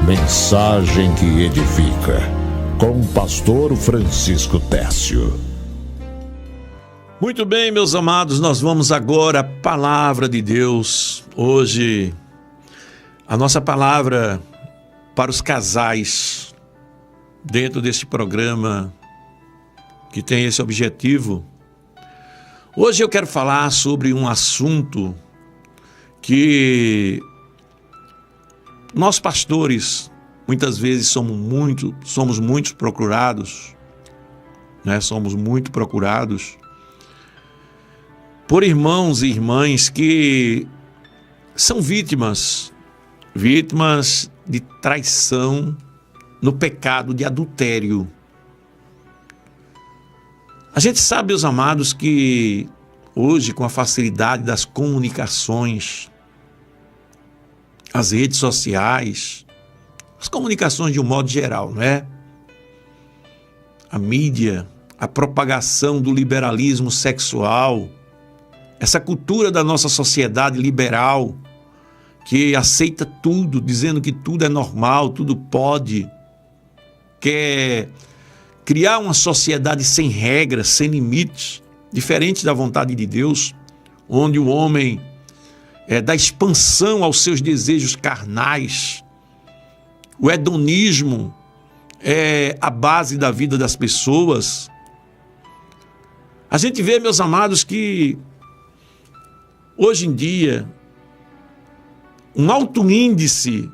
Mensagem que edifica, com o pastor Francisco Tércio. Muito bem, meus amados, nós vamos agora à palavra de Deus. Hoje, a nossa palavra para os casais, dentro deste programa que tem esse objetivo. Hoje eu quero falar sobre um assunto que nós pastores, muitas vezes somos muito procurados, né? Somos muito procurados por irmãos e irmãs que são vítimas de traição no pecado de adultério. A gente sabe, meus amados, que hoje, com a facilidade das comunicações, as redes sociais, as comunicações de um modo geral, não é? A mídia, a propagação do liberalismo sexual, essa cultura da nossa sociedade liberal, que aceita tudo, dizendo que tudo é normal, tudo pode, quer criar uma sociedade sem regras, sem limites, diferente da vontade de Deus, onde o homem dá expansão aos seus desejos carnais. O hedonismo é a base da vida das pessoas. A gente vê, meus amados, que hoje em dia um alto índice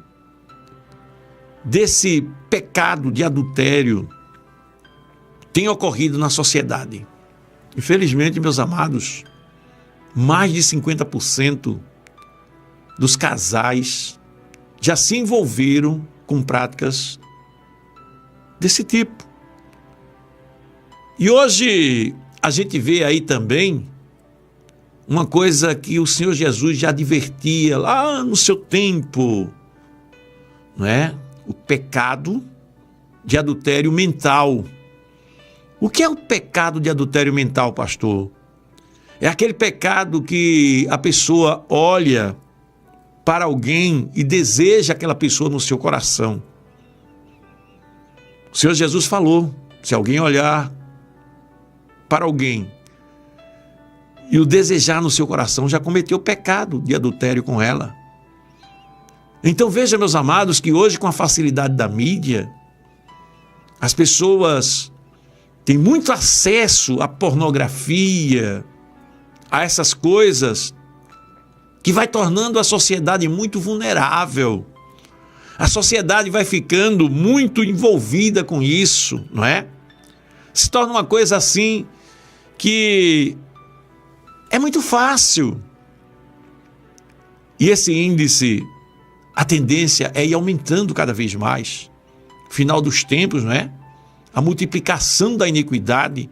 desse pecado de adultério tem ocorrido na sociedade. Infelizmente, meus amados, mais de 50% dos casais já se envolveram com práticas desse tipo. E hoje a gente vê aí também uma coisa que o Senhor Jesus já advertia lá no seu tempo, não é? O pecado de adultério mental. O que é o pecado de adultério mental, pastor? É aquele pecado que a pessoa olha para alguém e deseja aquela pessoa no seu coração. O Senhor Jesus falou, se alguém olhar para alguém e o desejar no seu coração, já cometeu pecado de adultério com ela. Então veja, meus amados, que hoje, com a facilidade da mídia, as pessoas têm muito acesso à pornografia, a essas coisas que vai tornando a sociedade muito vulnerável. A sociedade vai ficando muito envolvida com isso, não é? Se torna uma coisa assim que é muito fácil. E esse índice, a tendência é ir aumentando cada vez mais. Final dos tempos, não é? A multiplicação da iniquidade.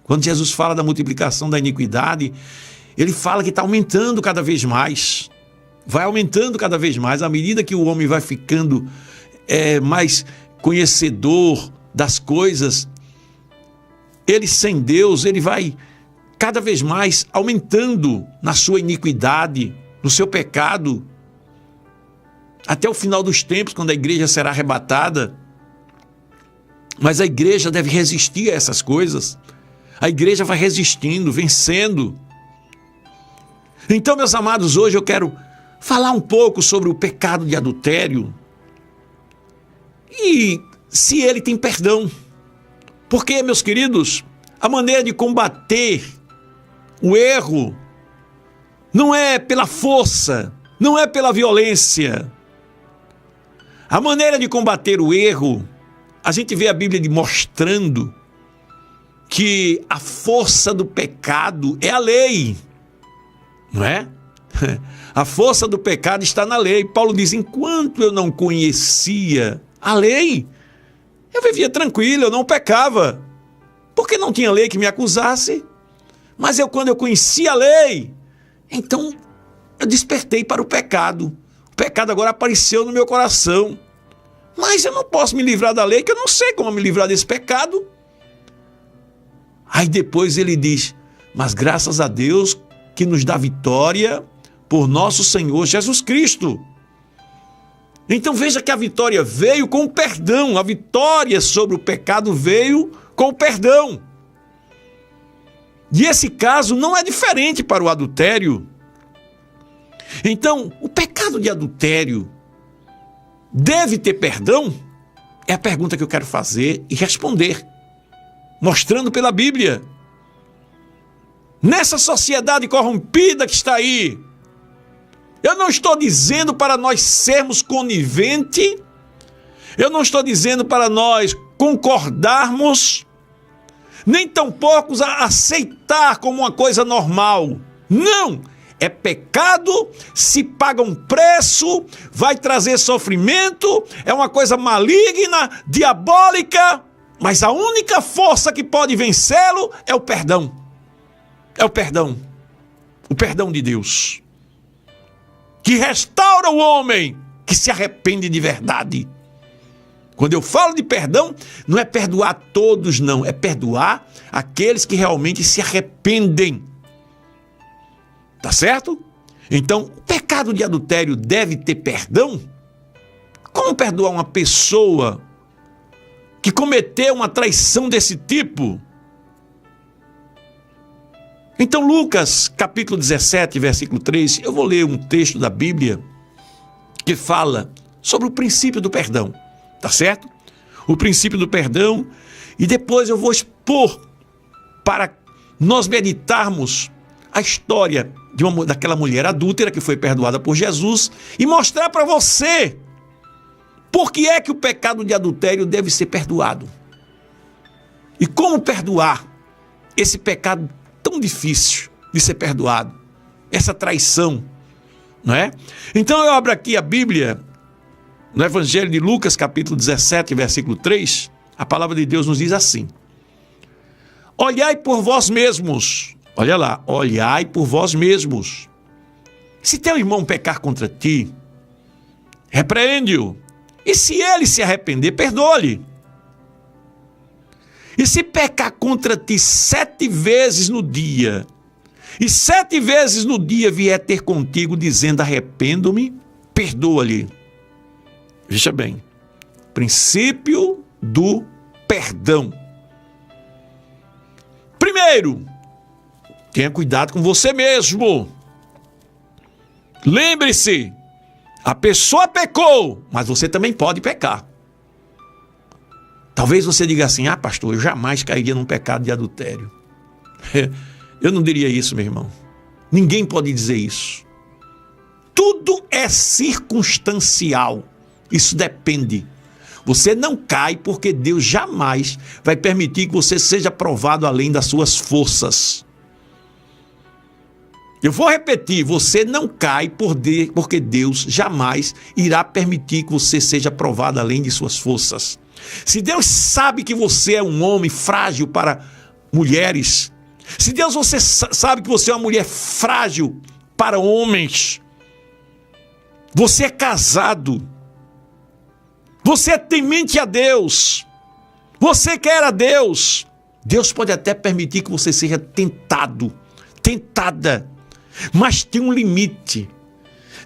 Quando Jesus fala da multiplicação da iniquidade, ele fala que está aumentando cada vez mais. Vai aumentando cada vez mais à medida que o homem vai ficando mais conhecedor das coisas. Ele, sem Deus, ele vai cada vez mais aumentando na sua iniquidade, no seu pecado, até o final dos tempos, quando a igreja será arrebatada. Mas a igreja deve resistir a essas coisas. A igreja vai resistindo, vencendo. Então, meus amados, hoje eu quero falar um pouco sobre o pecado de adultério e se ele tem perdão. Porque, meus queridos, a maneira de combater o erro não é pela força, não é pela violência. A maneira de combater o erro, a gente vê a Bíblia mostrando que a força do pecado é a lei, não é? A força do pecado está na lei. Paulo diz, enquanto eu não conhecia a lei, eu vivia tranquilo, eu não pecava, porque não tinha lei que me acusasse. Mas quando eu conheci a lei, então eu despertei para o pecado. O pecado agora apareceu no meu coração. Mas eu não posso me livrar da lei, que eu não sei como me livrar desse pecado. Aí depois ele diz, mas graças a Deus que nos dá vitória por nosso Senhor Jesus Cristo. Então veja que a vitória veio com o perdão. A vitória sobre o pecado veio com o perdão. E esse caso não é diferente para o adultério. Então, o pecado de adultério deve ter perdão? É a pergunta que eu quero fazer e responder, mostrando pela Bíblia. Nessa sociedade corrompida que está aí, eu não estou dizendo para nós sermos coniventes, eu não estou dizendo para nós concordarmos, nem tampouco a aceitar como uma coisa normal. Não! É pecado, se paga um preço, vai trazer sofrimento, é uma coisa maligna, diabólica, mas a única força que pode vencê-lo é o perdão. É o perdão de Deus, que restaura o homem que se arrepende de verdade. Quando eu falo de perdão, não é perdoar todos, não, é perdoar aqueles que realmente se arrependem. Tá certo? Então, o pecado de adultério deve ter perdão? Como perdoar uma pessoa que cometeu uma traição desse tipo? Então, Lucas, capítulo 17, versículo 3, eu vou ler um texto da Bíblia que fala sobre o princípio do perdão, tá certo? O princípio do perdão, e depois eu vou expor para nós meditarmos a história daquela mulher adúltera que foi perdoada por Jesus e mostrar para você por que é que o pecado de adultério deve ser perdoado. E como perdoar esse pecado tão difícil de ser perdoado, essa traição, não é? Então eu abro aqui a Bíblia, no Evangelho de Lucas, capítulo 17, versículo 3, a palavra de Deus nos diz assim: olhai por vós mesmos, olha lá, olhai por vós mesmos. Se teu irmão pecar contra ti, repreende-o, e se ele se arrepender, perdoa-lhe. E se pecar contra ti 7 vezes no dia, e 7 vezes no dia vier ter contigo dizendo arrependo-me, perdoa-lhe. Veja bem, princípio do perdão. Primeiro, tenha cuidado com você mesmo. Lembre-se, a pessoa pecou, mas você também pode pecar. Talvez você diga assim: ah, pastor, eu jamais cairia num pecado de adultério. Eu não diria isso, meu irmão. Ninguém pode dizer isso. Tudo é circunstancial. Isso depende. Você não cai porque Deus jamais vai permitir que você seja provado além das suas forças. Eu vou repetir, você não cai porque Deus jamais irá permitir que você seja provado além de suas forças. Se Deus sabe que você é um homem frágil para mulheres, se Deus você sabe que você é uma mulher frágil para homens, você é casado, você é temente a Deus, você quer a Deus, Deus pode até permitir que você seja tentado, tentada, mas tem um limite.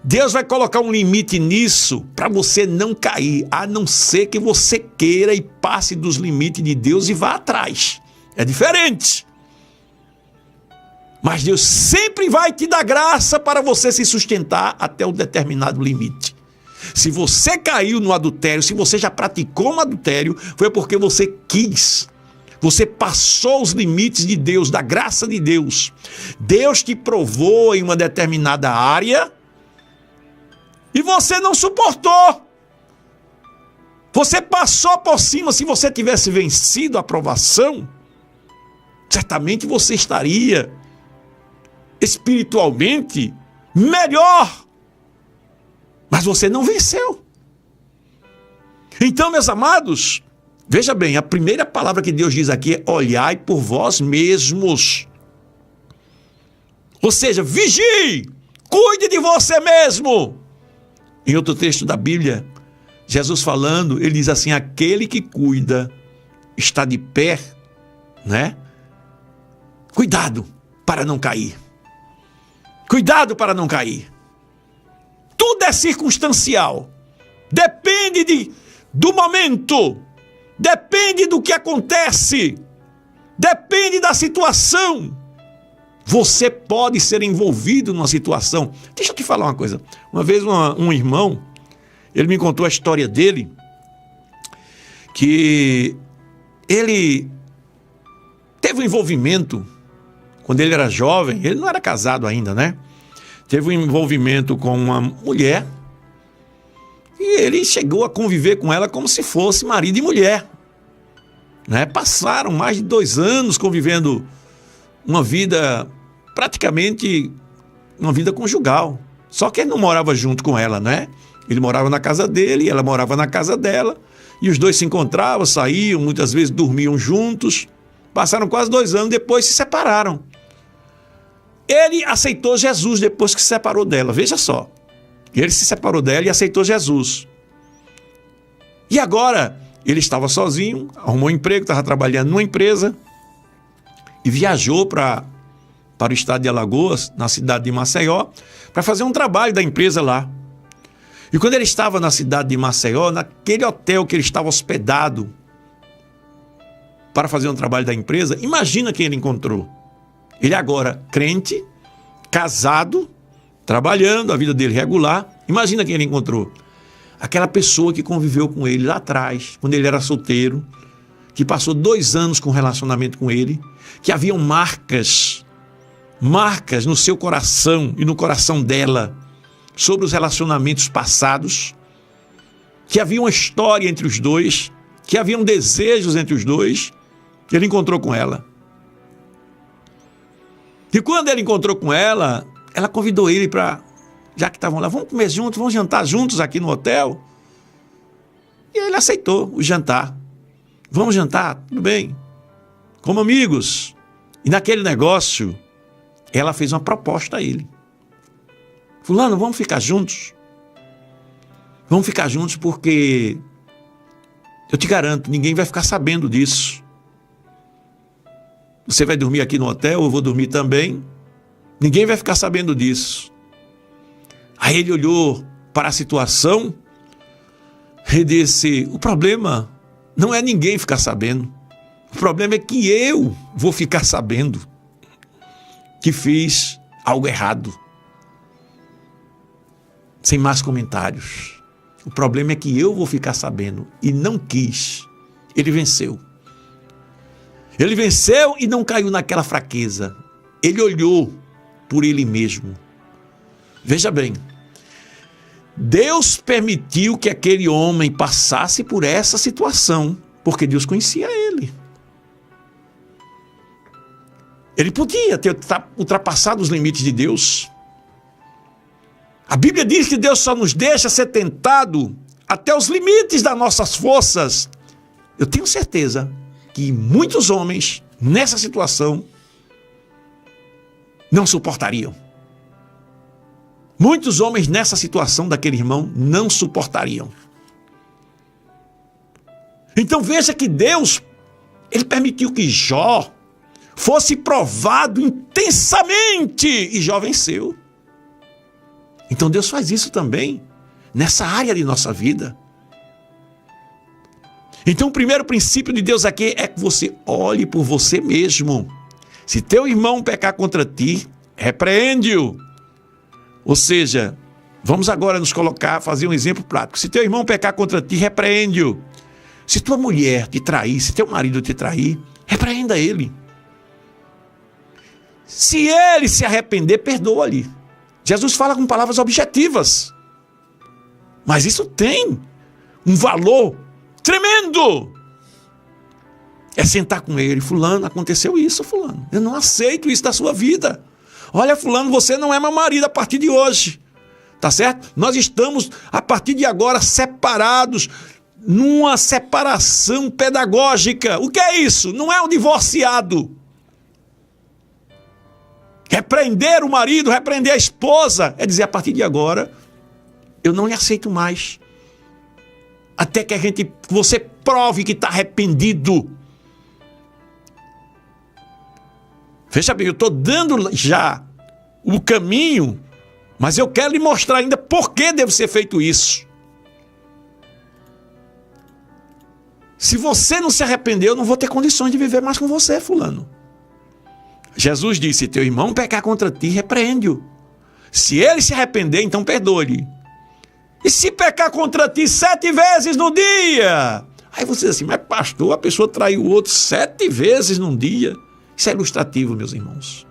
Deus vai colocar um limite nisso para você não cair, a não ser que você queira e passe dos limites de Deus e vá atrás. É diferente. Mas Deus sempre vai te dar graça para você se sustentar até um determinado limite. Se você caiu no adultério, se você já praticou um adultério, foi porque você quis. Você passou os limites de Deus, da graça de Deus. Deus te provou em uma determinada área e você não suportou. Você passou por cima. Se você tivesse vencido a provação, certamente você estaria espiritualmente melhor. Mas você não venceu. Então, meus amados, veja bem, a primeira palavra que Deus diz aqui é olhai por vós mesmos. Ou seja, vigie, cuide de você mesmo. Em outro texto da Bíblia, Jesus falando, ele diz assim: aquele que cuida está de pé, né? Cuidado para não cair. Cuidado para não cair. Tudo é circunstancial. depende do momento, depende do que acontece, depende da situação. Você pode ser envolvido numa situação. Deixa eu te falar uma coisa. Uma vez um irmão, ele me contou a história dele, que ele teve um envolvimento, quando ele era jovem, ele não era casado ainda, né? Teve um envolvimento com uma mulher e ele chegou a conviver com ela como se fosse marido e mulher, né? Passaram mais de 2 anos convivendo uma vida, praticamente uma vida conjugal. Só que ele não morava junto com ela, né? Ele morava na casa dele, ela morava na casa dela, e os dois se encontravam, saíam, muitas vezes dormiam juntos. Passaram quase 2 anos, depois se separaram. Ele aceitou Jesus depois que se separou dela, veja só. Ele se separou dela e aceitou Jesus. E agora, ele estava sozinho, arrumou um emprego, estava trabalhando numa empresa e viajou para o estado de Alagoas, na cidade de Maceió, para fazer um trabalho da empresa lá. E quando ele estava na cidade de Maceió, naquele hotel que ele estava hospedado para fazer um trabalho da empresa, imagina quem ele encontrou. Ele agora, crente, casado, trabalhando, a vida dele regular. Imagina quem ele encontrou. Aquela pessoa que conviveu com ele lá atrás, quando ele era solteiro, que passou 2 anos com relacionamento com ele, que haviam marcas no seu coração e no coração dela sobre os relacionamentos passados, que havia uma história entre os dois, que haviam desejos entre os dois. Ele encontrou com ela. E quando ele encontrou com ela, ela convidou ele para, já que estavam lá, vamos comer juntos, vamos jantar juntos aqui no hotel. E ele aceitou o jantar. Vamos jantar? Tudo bem. Como amigos. E naquele negócio, ela fez uma proposta a ele. Fulano, vamos ficar juntos? Vamos ficar juntos porque eu te garanto, ninguém vai ficar sabendo disso. Você vai dormir aqui no hotel, eu vou dormir também. Ninguém vai ficar sabendo disso. Aí ele olhou para a situação e disse, o problema não é ninguém ficar sabendo. O problema é que eu vou ficar sabendo que fiz algo errado. Sem mais comentários. O problema é que eu vou ficar sabendo. E não quis. Ele venceu. Ele venceu e não caiu naquela fraqueza. Ele olhou por ele mesmo. Veja bem. Deus permitiu que aquele homem passasse por essa situação, porque Deus conhecia ele. Ele podia ter ultrapassado os limites de Deus. A Bíblia diz que Deus só nos deixa ser tentado até os limites das nossas forças. Eu tenho certeza que muitos homens, nessa situação, não suportariam. Muitos homens, nessa situação daquele irmão, não suportariam. Então veja que Deus, ele permitiu que Jó fosse provado intensamente, e Jó venceu. Então Deus faz isso também, nessa área de nossa vida. Então o primeiro princípio de Deus aqui é que você olhe por você mesmo. Se teu irmão pecar contra ti, repreende-o. Ou seja, vamos agora nos colocar, fazer um exemplo prático. Se teu irmão pecar contra ti, repreende-o. Se tua mulher te trair, se teu marido te trair, repreenda ele. Se ele se arrepender, perdoa-lhe. Jesus fala com palavras objetivas. Mas isso tem um valor tremendo. É sentar com ele. Fulano, aconteceu isso, fulano. Eu não aceito isso da sua vida. Olha, fulano, você não é meu marido a partir de hoje. Tá certo? Nós estamos, a partir de agora, separados numa separação pedagógica. O que é isso? Não é um divorciado. Repreender o marido, repreender a esposa, é dizer, a partir de agora, eu não lhe aceito mais. Até que você prove que está arrependido. Veja bem, eu estou dando já o caminho, mas eu quero lhe mostrar ainda por que deve ser feito isso. se você não se arrepender, eu não vou ter condições de viver mais com você, fulano. Jesus disse, se teu irmão pecar contra ti, repreende-o. Se ele se arrepender, então perdoe-lhe. E se pecar contra ti 7 vezes no dia? Aí você diz assim, mas pastor, a pessoa traiu o outro 7 vezes num dia. Isso é ilustrativo, meus irmãos.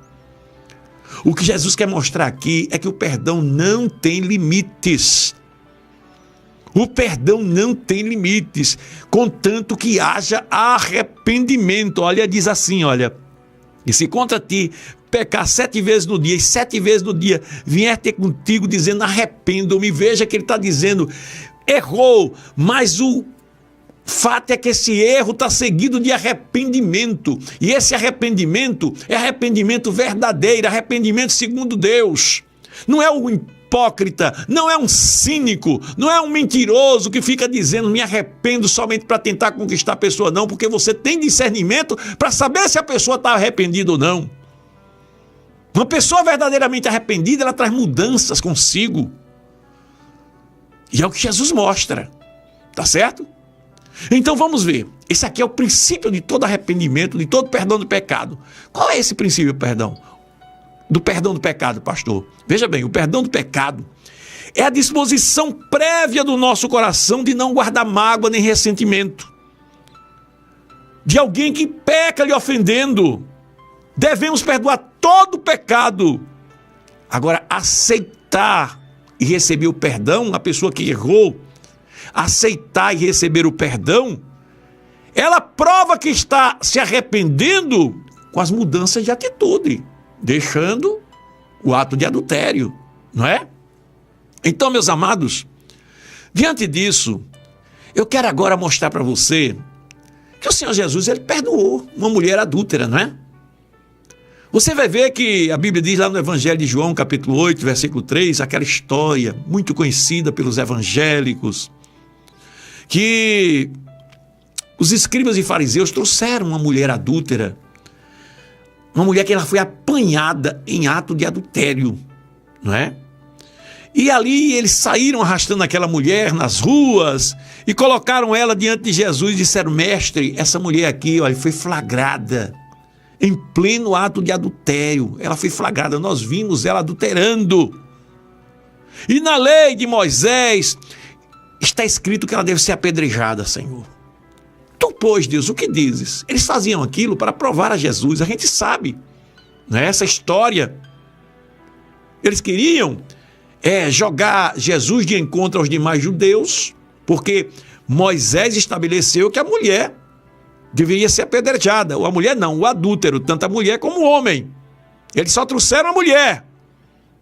O que Jesus quer mostrar aqui é que o perdão não tem limites. O perdão não tem limites, contanto que haja arrependimento. Olha, diz assim, olha, e se contra ti pecar 7 vezes no dia, e 7 vezes no dia vier ter contigo dizendo arrependo-me, veja que ele está dizendo, errou, mas o fato é que esse erro está seguido de arrependimento, e esse arrependimento é arrependimento verdadeiro, arrependimento segundo Deus. Não é um hipócrita, não é um cínico, não é um mentiroso que fica dizendo me arrependo somente para tentar conquistar a pessoa, não, porque você tem discernimento para saber se a pessoa está arrependida ou não. Uma pessoa verdadeiramente arrependida, ela traz mudanças consigo. E é o que Jesus mostra, tá certo? Então vamos ver, esse aqui é o princípio de todo arrependimento, de todo perdão do pecado. Qual é esse princípio, perdão? Do perdão do pecado, pastor? Veja bem, o perdão do pecado é a disposição prévia do nosso coração de não guardar mágoa nem ressentimento. De alguém que peca lhe ofendendo, devemos perdoar todo o pecado. Agora, aceitar e receber o perdão, a pessoa que errou, aceitar e receber o perdão, ela prova que está se arrependendo com as mudanças de atitude, deixando o ato de adultério, não é? Então, meus amados, diante disso, eu quero agora mostrar para você que o Senhor Jesus, ele perdoou uma mulher adúltera, não é? Você vai ver que a Bíblia diz lá no Evangelho de João, capítulo 8, versículo 3, aquela história muito conhecida pelos evangélicos, que os escribas e fariseus trouxeram uma mulher adúltera, uma mulher que ela foi apanhada em ato de adultério, não é? E ali eles saíram arrastando aquela mulher nas ruas e colocaram ela diante de Jesus e disseram, mestre, essa mulher aqui, olha, foi flagrada em pleno ato de adultério. Ela foi flagrada, nós vimos ela adulterando. E na lei de Moisés está escrito que ela deve ser apedrejada, Senhor. Tu, pois, Deus, o que dizes? Eles faziam aquilo para provar a Jesus, a gente sabe, né? Essa história. Eles queriam jogar Jesus de encontro aos demais judeus, porque Moisés estabeleceu que a mulher deveria ser apedrejada, ou a mulher não, o adúltero, tanto a mulher como o homem. Eles só trouxeram a mulher,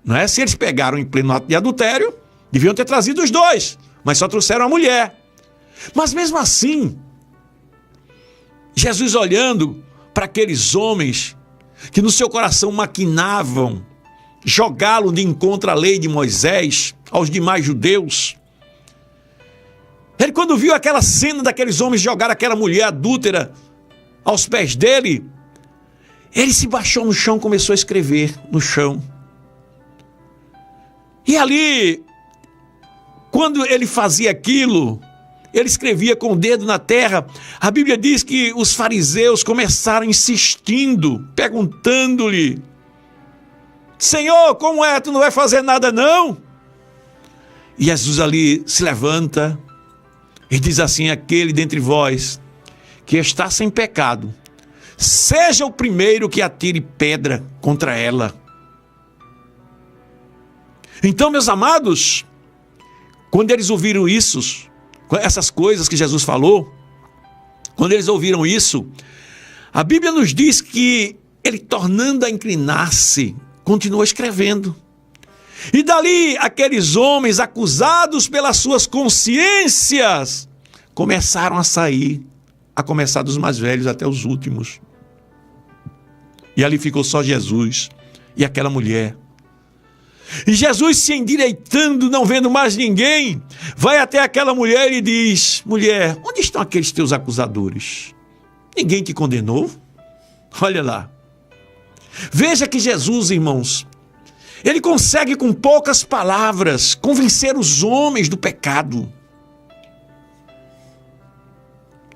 não é? Se eles pegaram em pleno ato de adultério, deviam ter trazido os dois, mas só trouxeram a mulher. Mas mesmo assim, Jesus olhando para aqueles homens que no seu coração maquinavam jogá-lo de encontro à lei de Moisés, aos demais judeus, ele, quando viu aquela cena daqueles homens jogar aquela mulher adúltera aos pés dele, ele se baixou no chão, começou a escrever no chão. E ali, quando ele fazia aquilo, ele escrevia com o dedo na terra. A Bíblia diz que os fariseus começaram insistindo, perguntando-lhe, Senhor, como é? Tu não vai fazer nada não? E Jesus ali se levanta e diz assim, aquele dentre vós que está sem pecado, seja o primeiro que atire pedra contra ela. Então, meus amados, quando eles ouviram isso, essas coisas que Jesus falou, quando eles ouviram isso, a Bíblia nos diz que ele, tornando a inclinar-se, continuou escrevendo. E dali, aqueles homens acusados pelas suas consciências começaram a sair, a começar dos mais velhos até os últimos. E ali ficou só Jesus e aquela mulher. E Jesus, se endireitando, não vendo mais ninguém, vai até aquela mulher e diz, mulher, onde estão aqueles teus acusadores? Ninguém te condenou? Olha lá. Veja que Jesus, irmãos, ele consegue com poucas palavras convencer os homens do pecado.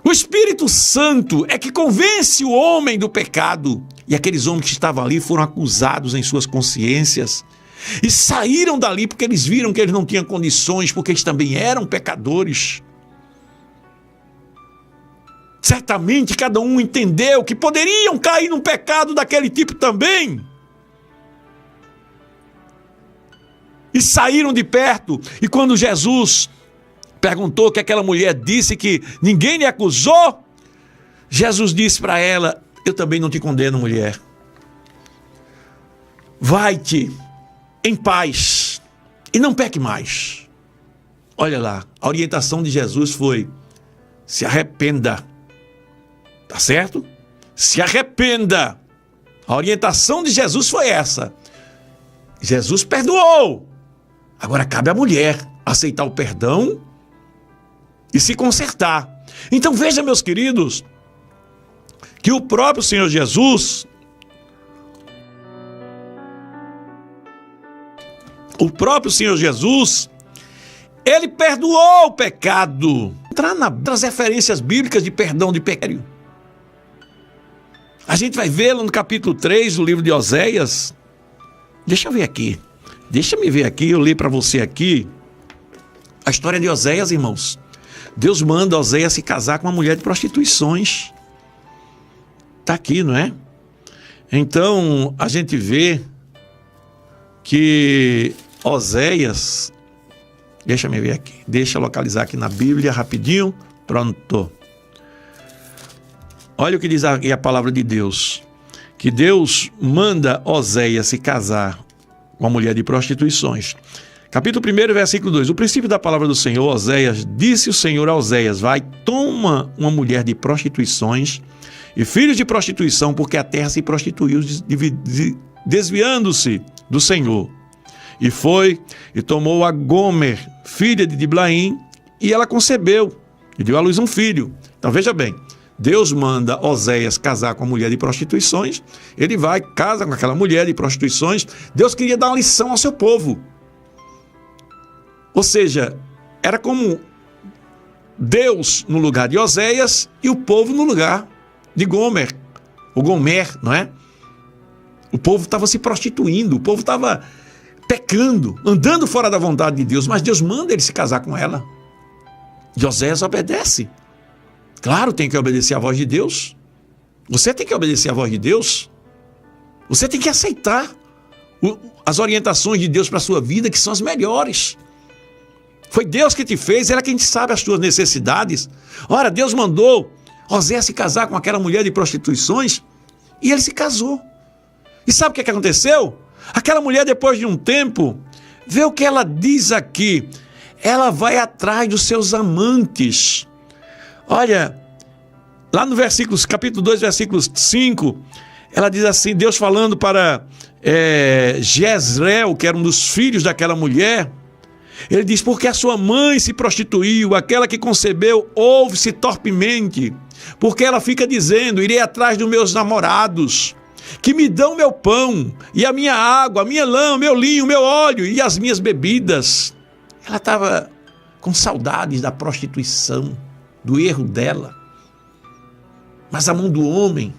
O Espírito Santo é que convence o homem do pecado. E aqueles homens que estavam ali foram acusados em suas consciências e saíram dali porque eles viram que eles não tinham condições, porque eles também eram pecadores. Certamente cada um entendeu que poderiam cair num pecado daquele tipo também. E saíram de perto. E quando Jesus perguntou que aquela mulher disse que ninguém lhe acusou, Jesus disse para ela: eu também não te condeno, mulher. Vai-te em paz e não peque mais. Olha lá, a orientação de Jesus foi: se arrependa. Tá certo? Se arrependa. A orientação de Jesus foi essa. Jesus perdoou. Agora cabe à mulher aceitar o perdão e se consertar. Então veja, meus queridos, que o próprio Senhor Jesus, ele perdoou o pecado. Entrar nas referências bíblicas de perdão de pecado. A gente vai vê-lo no capítulo 3 do livro de Oséias. Deixa me ver aqui, eu li para você aqui a história de Oséias, irmãos. Deus manda Oséias se casar com uma mulher de prostituições. Está aqui, não é? Então, a gente vê que Oséias, deixa me ver aqui, deixa eu localizar aqui na Bíblia rapidinho, pronto. Olha o que diz aqui a palavra de Deus, que Deus manda Oséias se casar com uma mulher de prostituições. Capítulo 1, versículo 2. O princípio da palavra do Senhor, Oséias, disse o Senhor a Oséias: vai, toma uma mulher de prostituições e filhos de prostituição, porque a terra se prostituiu, desviando-se do Senhor. E foi e tomou a Gomer, filha de Diblaim, e ela concebeu e deu à luz um filho. Então veja bem, Deus manda Oséias casar com a mulher de prostituições, ele vai, casa com aquela mulher de prostituições. Deus queria dar uma lição ao seu povo. Ou seja, era como Deus no lugar de Oséias e o povo no lugar de Gomer, ou Gomer, não é? O povo estava se prostituindo, o povo estava pecando, andando fora da vontade de Deus, mas Deus manda ele se casar com ela. E Oséias obedece. Claro, tem que obedecer à voz de Deus. Você tem que obedecer à voz de Deus. Você tem que aceitar as orientações de Deus para a sua vida, que são as melhores. Foi Deus que te fez, Ele é quem sabe as tuas necessidades. Ora, Deus mandou Oséias se casar com aquela mulher de prostituições e ele se casou. E sabe o que aconteceu? Aquela mulher, depois de um tempo, vê o que ela diz aqui. Ela vai atrás dos seus amantes. Olha, lá no capítulo 2, versículo 5, ela diz assim, Deus falando para Jezreel, que era um dos filhos daquela mulher, ele diz: porque a sua mãe se prostituiu, aquela que concebeu ouve-se torpemente, porque ela fica dizendo: irei atrás dos meus namorados, que me dão meu pão, e a minha água, a minha lã, meu linho, meu óleo e as minhas bebidas. Ela estava com saudades da prostituição, do erro dela. Mas a mão do homem,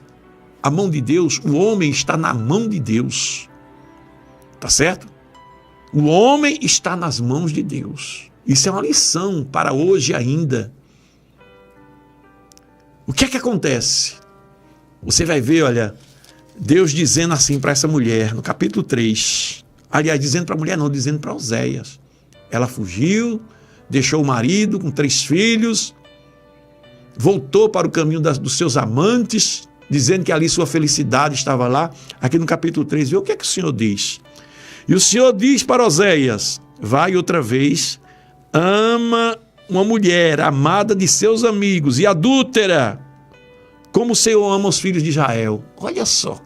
a mão de Deus, o homem está na mão de Deus. Tá certo? O homem está nas mãos de Deus. Isso é uma lição para hoje ainda. O que é que acontece? Você vai ver, olha, Deus dizendo assim para essa mulher, no capítulo 3. Aliás, dizendo para a mulher não, dizendo para Oséias. Ela fugiu, deixou o marido com 3 filhos, voltou para o caminho dos seus amantes, dizendo que ali sua felicidade estava lá. Aqui no capítulo 3, vê o que é que o Senhor diz. E o Senhor diz para Oséias: vai outra vez, ama uma mulher amada de seus amigos e adúltera, como o Senhor ama os filhos de Israel. Olha só.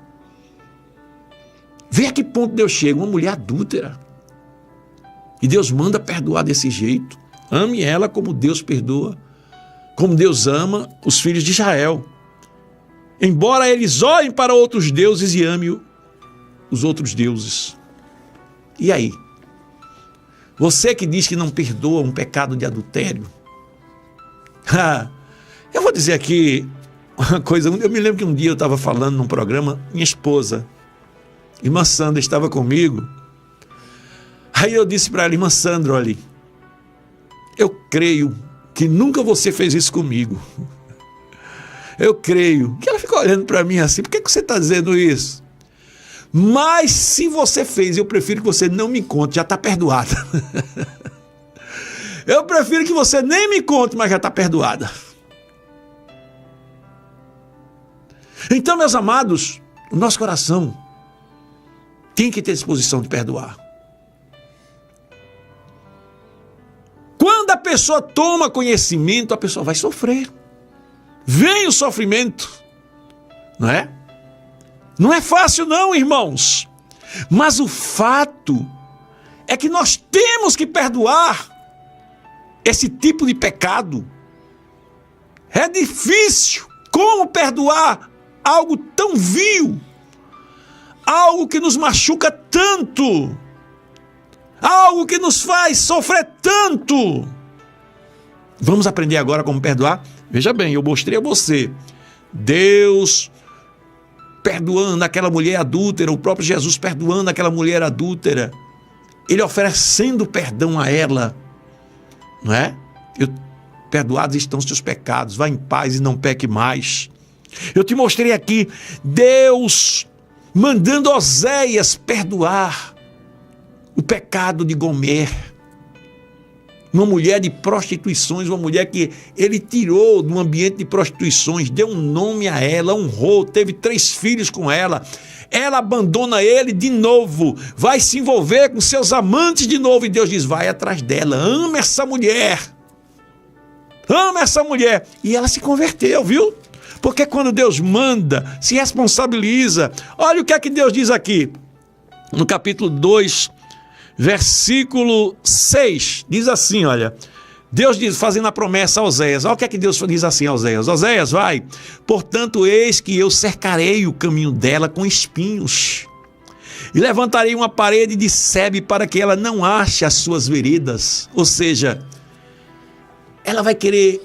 Vê a que ponto Deus chega, uma mulher adúltera. E Deus manda perdoar desse jeito. Ame ela como Deus perdoa, como Deus ama os filhos de Israel. Embora eles olhem para outros deuses e amem os outros deuses. E aí? Você que diz que não perdoa um pecado de adultério, Eu vou dizer aqui uma coisa. Eu me lembro que um dia eu estava falando num programa, minha esposa, irmã Sandra, estava comigo. Aí eu disse para ela: irmã Sandra, olha, eu creio que nunca você fez isso comigo. Eu creio. Que ela ficou olhando para mim assim: por que você está dizendo isso? Mas se você fez, eu prefiro que você não me conte, já está perdoada. Eu prefiro que você nem me conte, mas já está perdoada. Então, meus amados, o nosso coração tem que ter disposição de perdoar. Quando a pessoa toma conhecimento, a pessoa vai sofrer. Vem o sofrimento, não é? Não é fácil não, irmãos. Mas o fato é que nós temos que perdoar esse tipo de pecado. É difícil. Como perdoar algo tão vil? Algo que nos machuca tanto. Algo que nos faz sofrer tanto. Vamos aprender agora como perdoar? Veja bem, eu mostrei a você Deus perdoando aquela mulher adúltera, o próprio Jesus perdoando aquela mulher adúltera, ele oferecendo perdão a ela, não é? Perdoados estão os teus pecados, vá em paz e não peque mais. Eu te mostrei aqui Deus mandando Oséias perdoar o pecado de Gomer, uma mulher de prostituições, uma mulher que ele tirou do ambiente de prostituições, deu um nome a ela, honrou, teve 3 filhos com ela. Ela abandona ele de novo, vai se envolver com seus amantes de novo, e Deus diz: vai atrás dela, ama essa mulher. Ama essa mulher. E ela se converteu, viu? Porque quando Deus manda, se responsabiliza. Olha o que é que Deus diz aqui, no capítulo 2, versículo 6, diz assim, olha, Deus diz, fazendo a promessa a Oséias, olha o que é que Deus diz assim a Oséias: Oséias, vai, portanto eis que eu cercarei o caminho dela com espinhos, e levantarei uma parede de sebe para que ela não ache as suas veredas. Ou seja, ela vai querer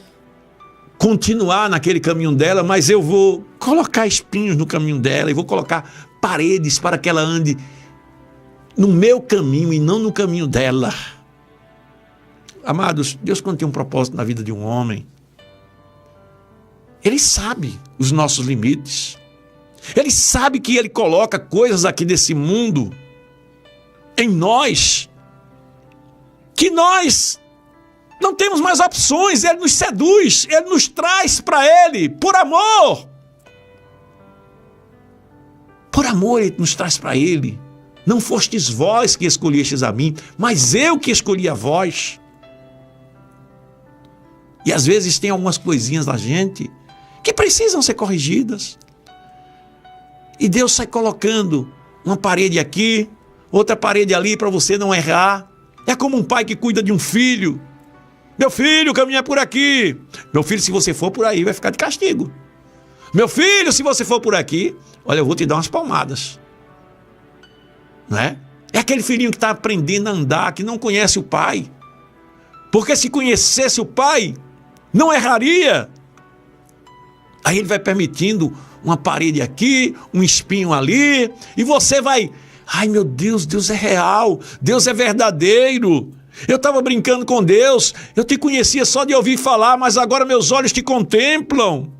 continuar naquele caminho dela, mas eu vou colocar espinhos no caminho dela, e vou colocar paredes para que ela ande no meu caminho e não no caminho dela. Amados, Deus, quando tem um propósito na vida de um homem, Ele sabe os nossos limites. Ele sabe que Ele coloca coisas aqui desse mundo em nós, que nós não temos mais opções. Ele nos seduz, Ele nos traz para Ele, por amor. Por amor Ele nos traz para Ele. Não fostes vós que escolhestes a mim, mas eu que escolhi a vós. E às vezes tem algumas coisinhas da gente que precisam ser corrigidas. E Deus sai colocando uma parede aqui, outra parede ali para você não errar. É como um pai que cuida de um filho. Meu filho, caminha por aqui. Meu filho, se você for por aí, vai ficar de castigo. Meu filho, se você for por aqui, olha, eu vou te dar umas palmadas. Não é? É aquele filhinho que está aprendendo a andar, que não conhece o pai. Porque se conhecesse o pai, não erraria. Aí ele vai permitindo uma parede aqui, um espinho ali, e você vai: ai meu Deus, Deus é real, Deus é verdadeiro. Eu estava brincando com Deus, eu te conhecia só de ouvir falar, mas agora meus olhos te contemplam.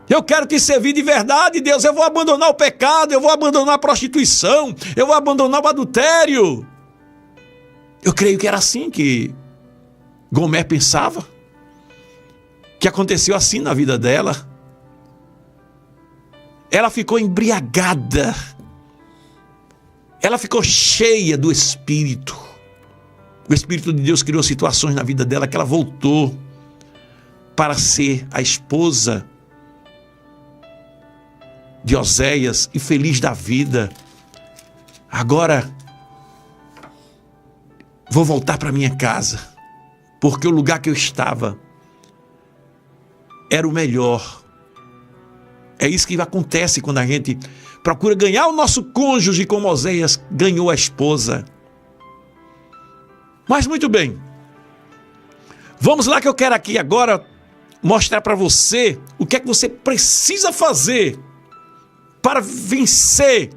Eu quero te servir de verdade, Deus. Eu vou abandonar o pecado, eu vou abandonar a prostituição, eu vou abandonar o adultério. Eu creio que era assim que Gomer pensava, que aconteceu assim na vida dela. Ela ficou embriagada, ela ficou cheia do Espírito. O Espírito de Deus criou situações na vida dela que ela voltou para ser a esposa de Oséias e feliz da vida. Agora vou voltar para minha casa, porque o lugar que eu estava era o melhor. É isso que acontece quando a gente procura ganhar o nosso cônjuge como Oséias ganhou a esposa. Mas muito bem, vamos lá que eu quero aqui agora mostrar para você o que é que você precisa fazer para vencer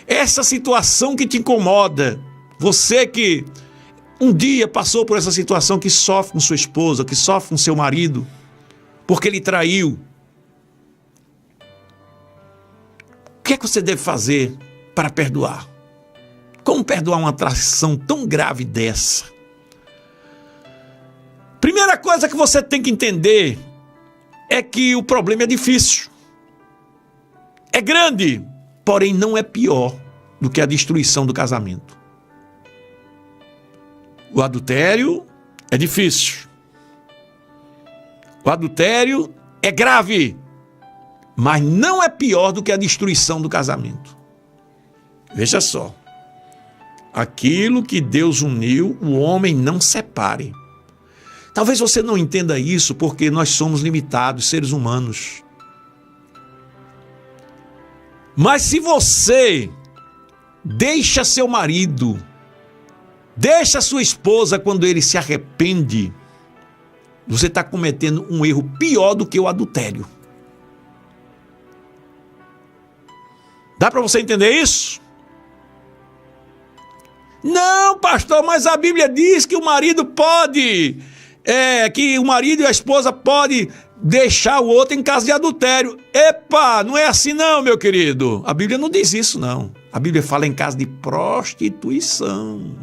essa situação que te incomoda. Você que um dia passou por essa situação, que sofre com sua esposa, que sofre com seu marido, porque ele traiu. O que é que você deve fazer para perdoar? Como perdoar uma traição tão grave dessa? Primeira coisa que você tem que entender é que o problema é difícil. É grande, porém não é pior do que a destruição do casamento. O adultério é difícil. O adultério é grave, mas não é pior do que a destruição do casamento. Veja só. Aquilo que Deus uniu, o homem não separe. Talvez você não entenda isso porque nós somos limitados, seres humanos. Mas se você deixa seu marido, deixa sua esposa quando ele se arrepende, você está cometendo um erro pior do que o adultério. Dá para você entender isso? Não, pastor, mas a Bíblia diz que o marido pode... que o marido e a esposa podem deixar o outro em caso de adultério. Epa, não é assim não, meu querido. A Bíblia não diz isso, não. A Bíblia fala em caso de prostituição.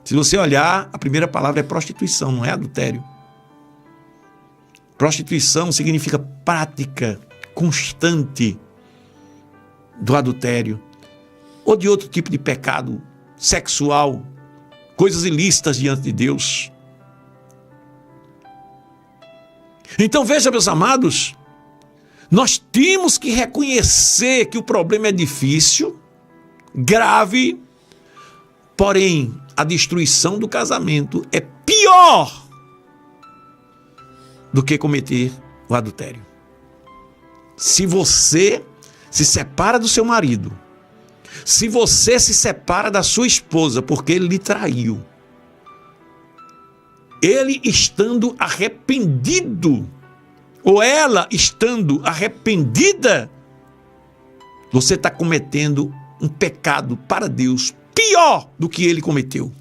Se você olhar, a primeira palavra é prostituição, não é adultério. Prostituição significa prática constante do adultério ou de outro tipo de pecado sexual, coisas ilícitas diante de Deus. Então veja, meus amados, nós temos que reconhecer que o problema é difícil, grave, porém a destruição do casamento é pior do que cometer o adultério. Se você se separa do seu marido, se você se separa da sua esposa porque ele lhe traiu, ele estando arrependido, ou ela estando arrependida, você está cometendo um pecado para Deus pior do que ele cometeu.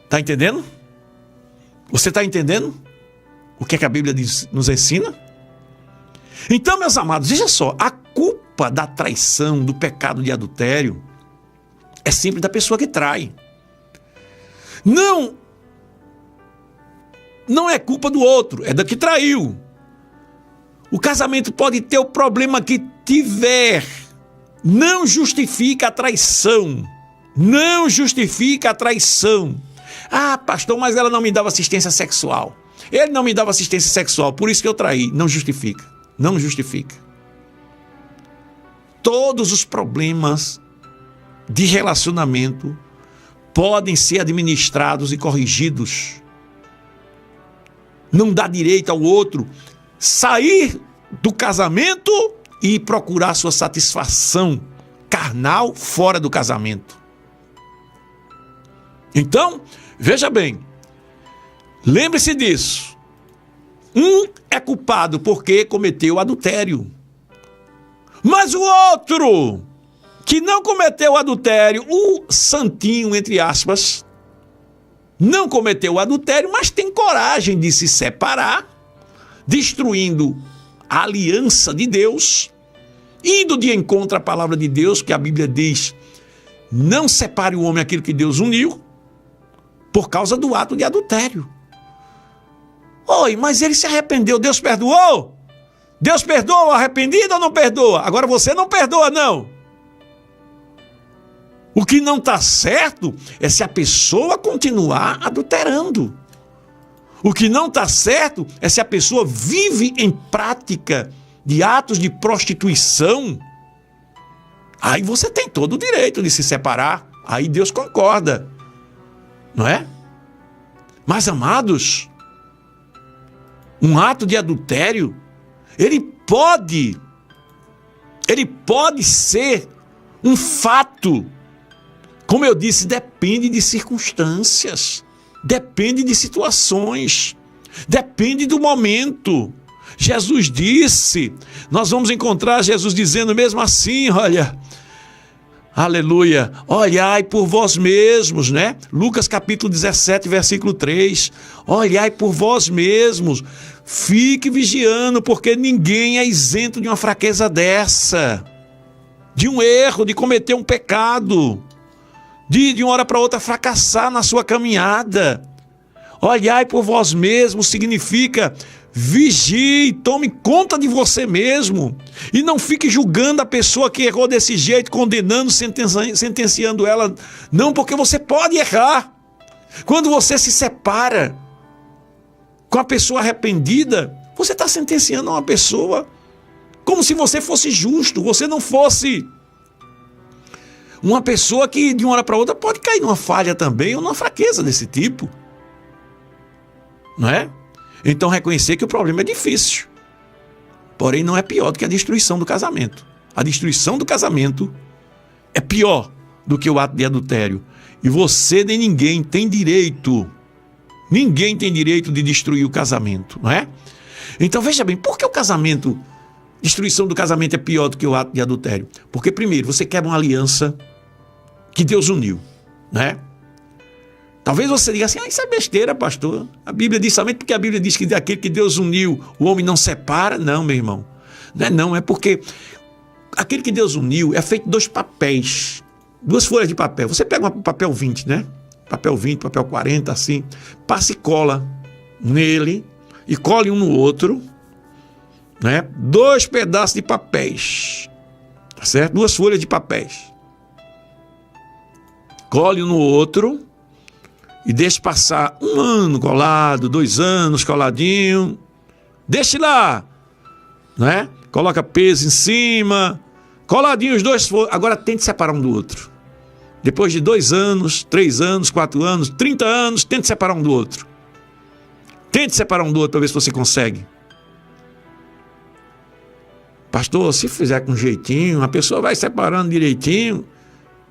Está entendendo? Você está entendendo o que é que a Bíblia nos ensina? Então, meus amados, veja só, a culpa da traição, do pecado de adultério, é sempre da pessoa que trai. Não é culpa do outro, é da que traiu. O casamento pode ter o problema que tiver. Não justifica a traição. Não justifica a traição. Ah, pastor, mas ela não me dava assistência sexual. Ele não me dava assistência sexual, por isso que eu traí. Não justifica. Não justifica. Todos os problemas de relacionamento podem ser administrados e corrigidos. Não dá direito ao outro sair do casamento e procurar sua satisfação carnal fora do casamento. Então, veja bem, lembre-se disso. Um é culpado porque cometeu adultério. Mas o outro, que não cometeu adultério, o santinho, entre aspas, não cometeu o adultério, mas tem coragem de se separar, destruindo a aliança de Deus, indo de encontro à palavra de Deus, que a Bíblia diz, não separe o homem aquilo que Deus uniu, por causa do ato de adultério. Oi, mas ele se arrependeu, Deus perdoou? Deus perdoa o arrependido ou não perdoa? Agora você não perdoa, não. O que não está certo é se a pessoa continuar adulterando. O que não está certo é se a pessoa vive em prática de atos de prostituição. Aí você tem todo o direito de se separar. Aí Deus concorda. Não é? Mas, amados, um ato de adultério, ele pode ser um fato. Como eu disse, depende de circunstâncias. Depende de situações, depende do momento. Jesus disse, nós vamos encontrar Jesus dizendo mesmo assim, olha, aleluia, olhai por vós mesmos, né? Lucas capítulo 17, versículo 3, olhai por vós mesmos, fique vigiando, porque ninguém é isento de uma fraqueza dessa, de um erro, de cometer um pecado, de uma hora para outra fracassar na sua caminhada. Olhai por vós mesmos significa vigie, tome conta de você mesmo e não fique julgando a pessoa que errou desse jeito, condenando, sentenciando ela. Não, porque você pode errar. Quando você se separa com a pessoa arrependida, você está sentenciando uma pessoa como se você fosse justo, você não fosse uma pessoa que de uma hora para outra pode cair numa falha também ou numa fraqueza desse tipo. Não é? Então reconhecer que o problema é difícil, porém não é pior do que a destruição do casamento. A destruição do casamento é pior do que o ato de adultério. E você nem ninguém tem direito de destruir o casamento, não é? Então veja bem, por que destruição do casamento é pior do que o ato de adultério? Porque primeiro, você quebra uma aliança que Deus uniu, né? Talvez você diga assim, isso é besteira, pastor. A Bíblia diz somente porque a Bíblia diz que daquele que Deus uniu, o homem não separa. Não, meu irmão. Não, é porque aquele que Deus uniu é feito de 2 papéis, 2 folhas de papel. Você pega um papel 20, né? Papel 20, papel 40, assim, passa e cola nele, e cole um no outro, né? 2 pedaços de papéis, tá certo? 2 folhas de papéis. Cole um no outro, e deixe passar 1 ano colado, 2 anos coladinho. Deixe lá, né? Coloca peso em cima, coladinho os 2. Agora tente separar um do outro. Depois de 2 anos, 3 anos, 4 anos, 30 anos, tente separar um do outro. Tente separar um do outro para ver se você consegue. Pastor, se fizer com jeitinho, a pessoa vai separando direitinho.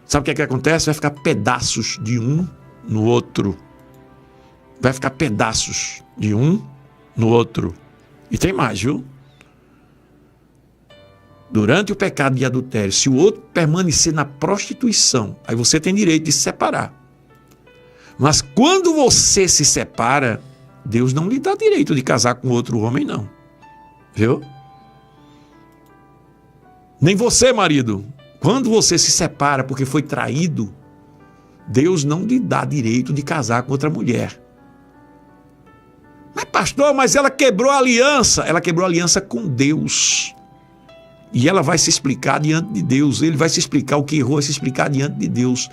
Sabe o que acontece? Vai ficar pedaços de um no outro. Vai ficar pedaços de um no outro. E tem mais, viu? Durante o pecado de adultério, se o outro permanecer na prostituição, aí você tem direito de se separar. Mas quando você se separa, Deus não lhe dá direito de casar com outro homem, não. Viu? Nem você, marido. Quando você se separa porque foi traído, Deus não lhe dá direito de casar com outra mulher. Mas pastor, mas ela quebrou a aliança. Ela quebrou a aliança com Deus. E ela vai se explicar diante de Deus. Ele vai se explicar o que errou, vai se explicar diante de Deus.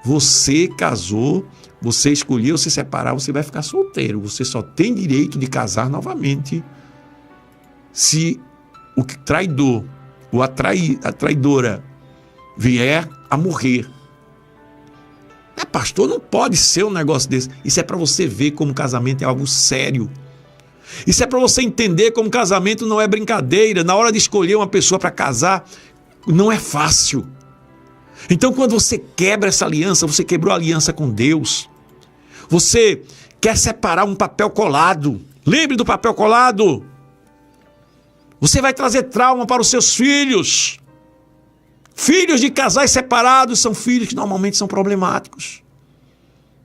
Você casou, você escolheu se separar, você vai ficar solteiro. Você só tem direito de casar novamente se o traidor ou a traidora vier a morrer. Pastor, não pode ser um negócio desse. Isso é para você ver como casamento é algo sério. Isso é para você entender como casamento não é brincadeira. Na hora de escolher uma pessoa para casar, não é fácil. Então, quando você quebra essa aliança, você quebrou a aliança com Deus. Você quer separar um papel colado. Lembre do papel colado. Você vai trazer trauma para os seus filhos. Filhos de casais separados são filhos que normalmente são problemáticos.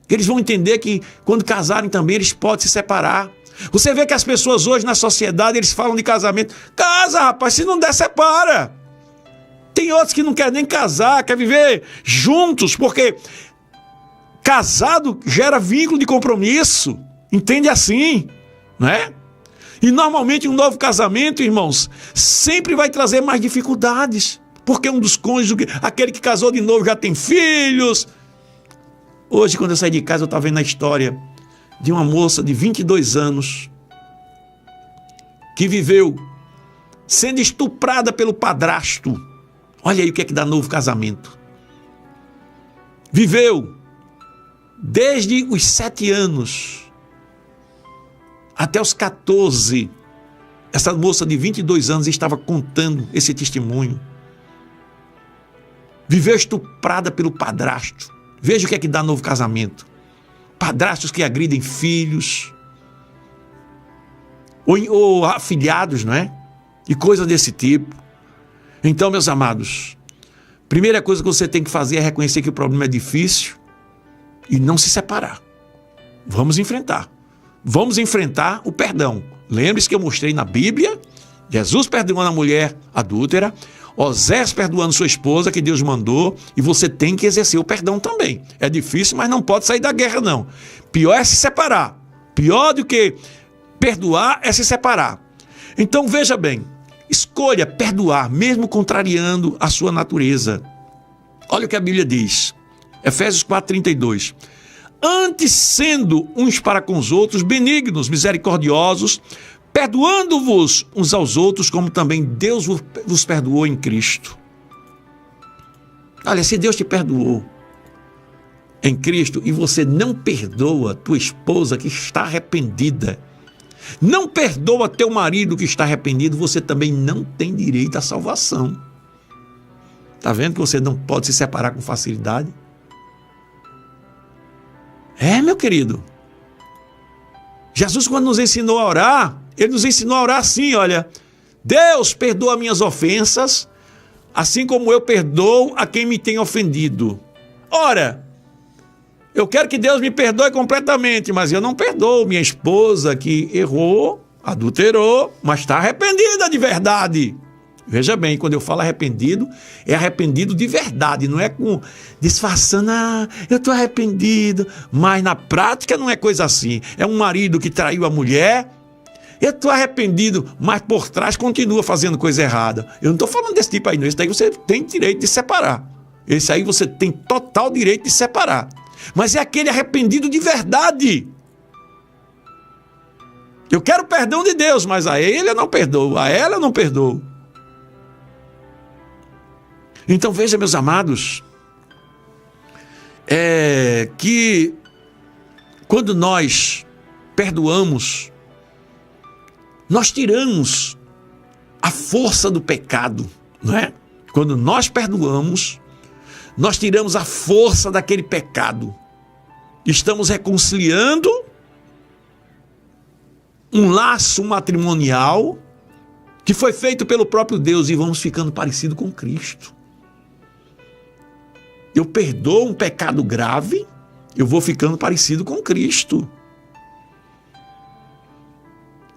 Eles vão entender que quando casarem também eles podem se separar. Você vê que as pessoas hoje na sociedade, eles falam de casamento. Casa, rapaz, se não der, separa. Tem outros que não querem nem casar, querem viver juntos, porque casado gera vínculo de compromisso. Entende assim, não é? E normalmente um novo casamento, irmãos, sempre vai trazer mais dificuldades. Porque um dos cônjuges, aquele que casou de novo já tem filhos. Hoje, quando eu saí de casa, eu estava vendo a história de uma moça de 22 anos que viveu sendo estuprada pelo padrasto. Olha aí o que é que dá novo casamento. Viveu desde os 7 anos até os 14. Essa moça de 22 anos estava contando esse testemunho. Viveu estuprada pelo padrasto. Veja o que é que dá novo casamento. padrastos que agridem filhos, ou afilhados, não é? E coisas desse tipo. Então, meus amados, primeira coisa que você tem que fazer é reconhecer que o problema é difícil e não se separar. Vamos enfrentar. Vamos enfrentar o perdão. Lembre-se que eu mostrei na Bíblia, Jesus perdoando a mulher adúltera, Osés perdoando sua esposa, que Deus mandou, e você tem que exercer o perdão também. É difícil, mas não pode sair da guerra, não. Pior é se separar. Pior do que perdoar é se separar. Então, veja bem, escolha perdoar, mesmo contrariando a sua natureza. Olha o que a Bíblia diz, Efésios 4:32. Antes, sendo uns para com os outros, benignos, misericordiosos, perdoando-vos uns aos outros, como também Deus vos perdoou em Cristo. Olha, se Deus te perdoou em Cristo e você não perdoa tua esposa que está arrependida, não perdoa teu marido que está arrependido, você também não tem direito à salvação. Está vendo que você não pode se separar com facilidade? Meu querido. Jesus, quando nos ensinou a orar, ele nos ensinou a orar assim, olha: Deus, perdoa minhas ofensas, assim como eu perdoo a quem me tem ofendido. Ora, eu quero que Deus me perdoe completamente, mas eu não perdoo minha esposa que errou, adulterou, mas está arrependida de verdade. Veja bem, quando eu falo arrependido, é arrependido de verdade, não é com disfarçando, eu estou arrependido, mas na prática não é coisa assim. É um marido que traiu a mulher, eu estou arrependido, mas por trás continua fazendo coisa errada. Eu não estou falando desse tipo aí, não. Esse daí você tem direito de separar. Esse aí você tem total direito de separar. Mas é aquele arrependido de verdade. Eu quero perdão de Deus, mas a ele eu não perdoo, a ela eu não perdoo. Então veja, meus amados, que quando nós perdoamos, nós tiramos a força do pecado, não é? Quando nós perdoamos, nós tiramos a força daquele pecado. Estamos reconciliando um laço matrimonial que foi feito pelo próprio Deus e vamos ficando parecido com Cristo. Eu perdoo um pecado grave, eu vou ficando parecido com Cristo.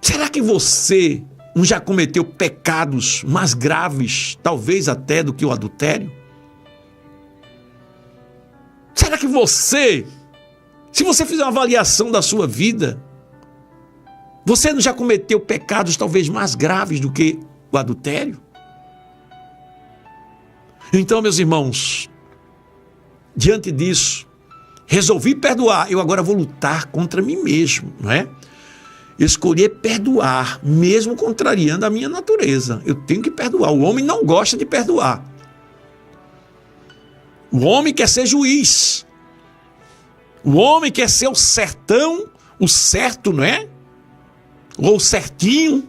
Será que você não já cometeu pecados mais graves, talvez até do que o adultério? Será que você, se você fizer uma avaliação da sua vida, você não já cometeu pecados talvez mais graves do que o adultério? Então, meus irmãos, diante disso, resolvi perdoar. Eu agora vou lutar contra mim mesmo, não é? Escolher perdoar, mesmo contrariando a minha natureza. Eu tenho que perdoar. O homem não gosta de perdoar. O homem quer ser juiz. O homem quer ser o certão, o certo, não é? Ou o certinho.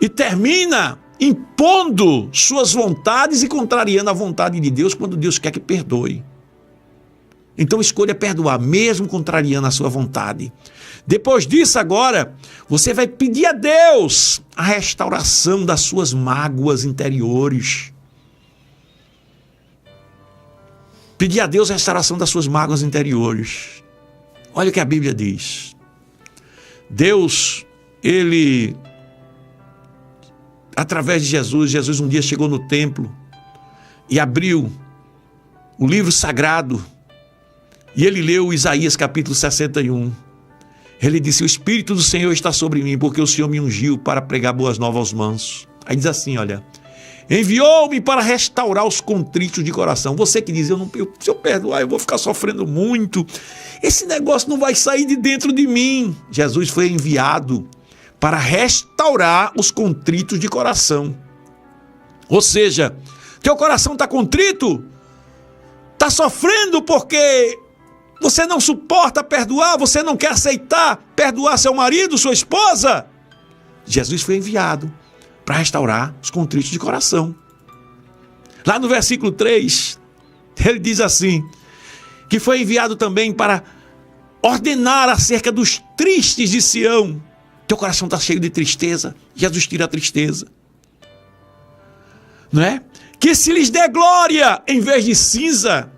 E termina impondo suas vontades e contrariando a vontade de Deus quando Deus quer que perdoe. Então escolha perdoar, mesmo contrariando a sua vontade. Depois disso agora, você vai pedir a Deus a restauração das suas mágoas interiores. Pedir a Deus a restauração das suas mágoas interiores. Olha o que a Bíblia diz. Deus, Ele, através de Jesus um dia chegou no templo e abriu o livro sagrado e ele leu Isaías capítulo 61. Ele disse: o Espírito do Senhor está sobre mim, porque o Senhor me ungiu para pregar boas novas aos mansos. Aí diz assim, olha: enviou-me para restaurar os contritos de coração. Você que diz, se eu perdoar, eu vou ficar sofrendo muito. Esse negócio não vai sair de dentro de mim. Jesus foi enviado para restaurar os contritos de coração. Ou seja, teu coração está contrito, está sofrendo porque você não suporta perdoar, você não quer aceitar perdoar seu marido, sua esposa. Jesus foi enviado para restaurar os contritos de coração. Lá no versículo 3, ele diz assim, que foi enviado também para ordenar acerca dos tristes de Sião. Teu coração está cheio de tristeza, Jesus tira a tristeza. Não é? Que se lhes dê glória em vez de cinza,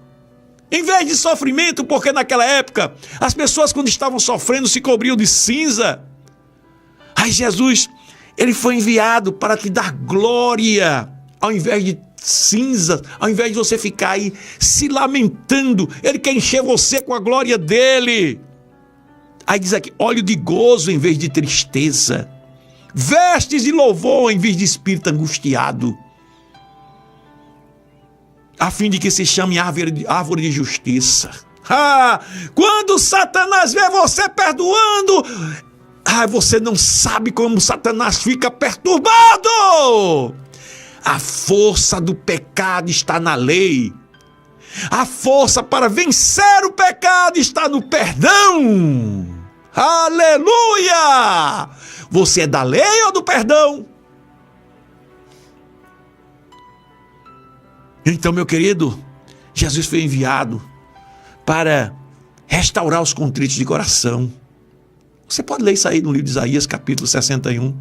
em vez de sofrimento, porque naquela época as pessoas, quando estavam sofrendo, se cobriam de cinza. Aí Jesus, ele foi enviado para te dar glória, ao invés de cinza, ao invés de você ficar aí se lamentando. Ele quer encher você com a glória dele. Aí diz aqui, óleo de gozo em vez de tristeza, vestes de louvor em vez de espírito angustiado, a fim de que se chame árvore de justiça. Quando Satanás vê você perdoando, você não sabe como Satanás fica perturbado. A força do pecado está na lei. A força para vencer o pecado está no perdão. Aleluia! Você é da lei ou do perdão? Então, meu querido, Jesus foi enviado para restaurar os contritos de coração. Você pode ler isso aí no livro de Isaías, capítulo 61,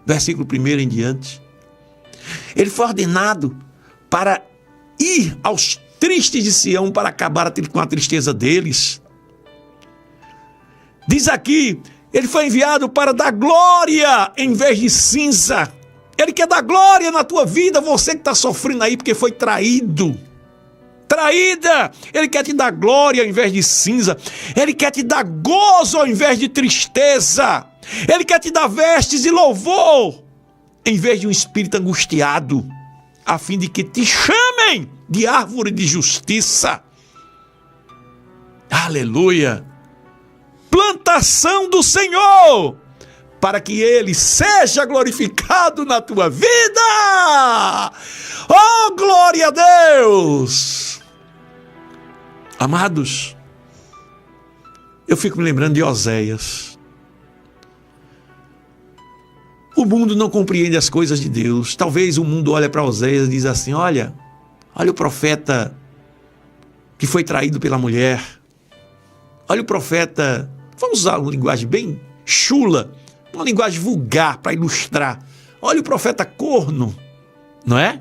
versículo 1 em diante. Ele foi ordenado para ir aos tristes de Sião para acabar com a tristeza deles. Diz aqui, ele foi enviado para dar glória em vez de cinza. Ele quer dar glória na tua vida, você que está sofrendo aí porque foi traído. Traída! Ele quer te dar glória ao invés de cinza. Ele quer te dar gozo ao invés de tristeza. Ele quer te dar vestes de louvor em vez de um espírito angustiado, a fim de que te chamem de árvore de justiça. Aleluia! Plantação do Senhor, para que Ele seja glorificado na tua vida. Oh, glória a Deus! Amados, eu fico me lembrando de Oséias. O mundo não compreende as coisas de Deus. Talvez o mundo olhe para Oséias e diz assim, olha o profeta que foi traído pela mulher. Olha o profeta, vamos usar uma linguagem bem chula, uma linguagem vulgar para ilustrar. Olha o profeta corno, não é?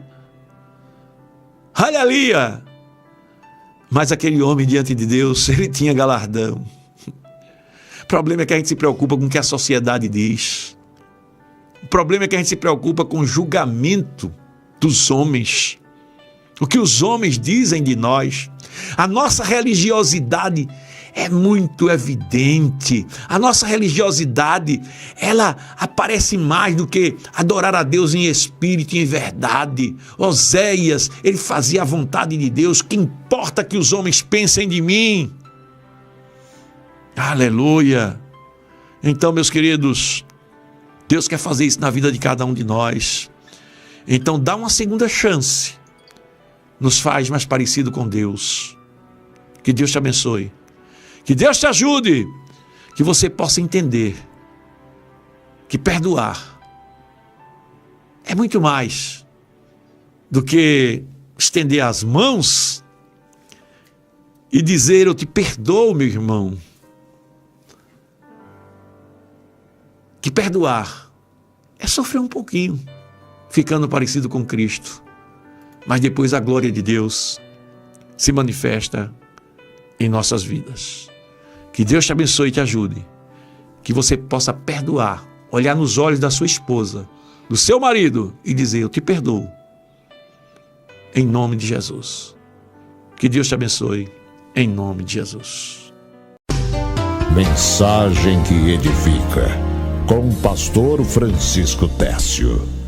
Olha ali, mas aquele homem diante de Deus, ele tinha galardão. O problema é que a gente se preocupa com o que a sociedade diz. O problema é que a gente se preocupa com o julgamento dos homens. O que os homens dizem de nós. A nossa religiosidade é muito evidente. A nossa religiosidade, ela aparece mais do que adorar a Deus em espírito e em verdade. Oséias, ele fazia a vontade de Deus. Que importa que os homens pensem de mim? Aleluia! Então, meus queridos, Deus quer fazer isso na vida de cada um de nós. Então, dá uma segunda chance. Nos faz mais parecido com Deus. Que Deus te abençoe. Que Deus te ajude. Que você possa entender que perdoar é muito mais do que estender as mãos e dizer, eu te perdoo, meu irmão. Que perdoar é sofrer um pouquinho, ficando parecido com Cristo. Mas depois a glória de Deus se manifesta em nossas vidas. Que Deus te abençoe e te ajude. Que você possa perdoar, olhar nos olhos da sua esposa, do seu marido e dizer, eu te perdoo. Em nome de Jesus. Que Deus te abençoe, em nome de Jesus. Mensagem que edifica, com o pastor Francisco Técio.